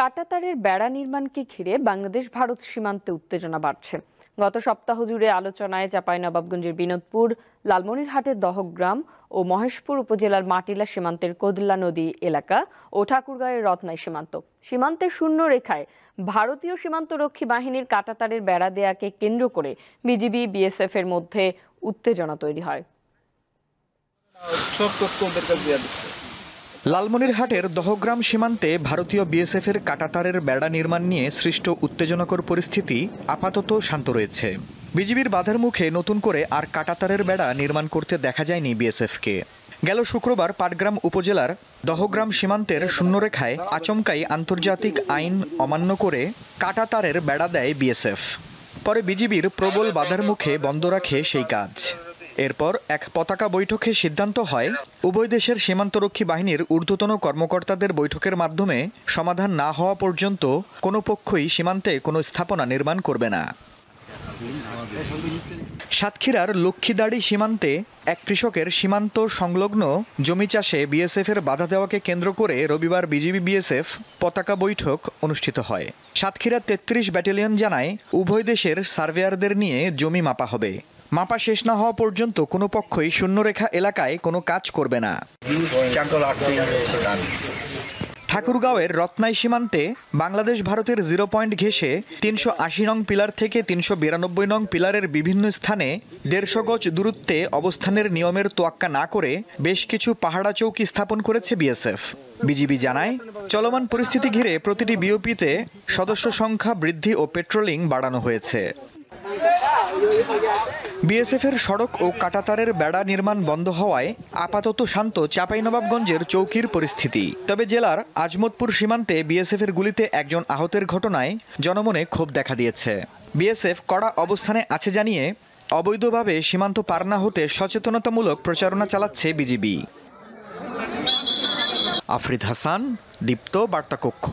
কাঁটাতারের বেড়া নির্মাণকে ঘিরে বাংলাদেশ ভারত সীমান্তে উত্তেজনা বাড়ছে। গত সপ্তাহ জুড়ে আলোচনায় চাঁপাইনবাবগঞ্জের বিনোদপুর, লালমনিরহাটের দহগ্রাম ও মহেশপুর উপজেলার মাটিলা সীমান্তের কোদলা নদী এলাকা ও ঠাকুরগাঁওয়ের রত্নাই সীমান্তের শূন্য রেখায় ভারতীয় সীমান্তরক্ষী বাহিনীর কাঁটাতারের বেড়া দেয়াকে কেন্দ্র করে বিজিবি বিএসএফ এর মধ্যে উত্তেজনা তৈরি হয়। লালমনিরহাটের দহগ্রাম সীমান্তে ভারতীয় বিএসএফের কাঁটাতারের বেড়া নির্মাণ নিয়ে সৃষ্ট উত্তেজনাকর পরিস্থিতি আপাতত শান্ত রয়েছে। বিজিবির বাধার মুখে নতুন করে আর কাঁটাতারের বেড়া নির্মাণ করতে দেখা যায়নি বিএসএফকে। গেল শুক্রবার পাটগ্রাম উপজেলার দহগ্রাম সীমান্তের শূন্যরেখায় আচমকাই আন্তর্জাতিক আইন অমান্য করে কাঁটাতারের বেড়া দেয় বিএসএফ। পরে বিজিবির প্রবল বাধার মুখে বন্ধ রাখে সেই কাজ। এরপর এক পতাকা বৈঠকে সিদ্ধান্ত হয় উভয় দেশের সীমান্তরক্ষী বাহিনীর ঊর্ধ্বতন কর্মকর্তাদের বৈঠকের মাধ্যমে সমাধান না হওয়া পর্যন্ত কোনো পক্ষই সীমান্তে কোনো স্থাপনা নির্মাণ করবে না। সাতক্ষীরার লক্ষ্মীদাড়ি সীমান্তে এক কৃষকের সীমান্ত সংলগ্ন জমি চাষে বিএসএফের বাধা দেওয়াকে কেন্দ্র করে রবিবার বিজিবি বিএসএফ পতাকা বৈঠক অনুষ্ঠিত হয়। সাতক্ষীরা ৩৩ ব্যাটালিয়ন জানায় উভয় দেশের সার্ভেয়ারদের নিয়ে জমি মাপা হবে। মাপা শেষ না হওয়া পর্যন্ত কোনো পক্ষই শূন্যরেখা এলাকায় কোনো কাজ করবে না। ঠাকুরগাঁওয়ের রত্নাই সীমান্তে বাংলাদেশ ভারতের 0 পয়েন্ট ঘেঁষে ৩৮০ নং পিলার থেকে ৩৯২ নং পিলারের বিভিন্ন স্থানে ১৫০ গজ দূরত্বে অবস্থানের নিয়মের তোয়াক্কা না করে বেশ কিছু পাহাড়া চৌকি স্থাপন করেছে বিএসএফ। বিজিবি জানায়, চলমান পরিস্থিতি ঘিরে প্রতিটি বিওপিতে সদস্য সংখ্যা বৃদ্ধি ও পেট্রোলিং বাড়ানো হয়েছে। বিএসএফের সড়ক ও কাঁটাতারের বেড়া নির্মাণ বন্ধ হওয়ায় আপাতত শান্ত চাঁপাইনবাবগঞ্জের চৌকির পরিস্থিতি। তবে জেলার আজমতপুর সীমান্তে বিএসএফের গুলিতে একজন আহতের ঘটনায় জনমনে ক্ষোভ দেখা দিয়েছে। বিএসএফ কড়া অবস্থানে আছে জানিয়ে অবৈধভাবে সীমান্ত পার না হতে সচেতনতামূলক প্রচারণা চালাচ্ছে বিজিবি। আফরিদ হাসান, দীপ্ত বার্তা কক্ষ।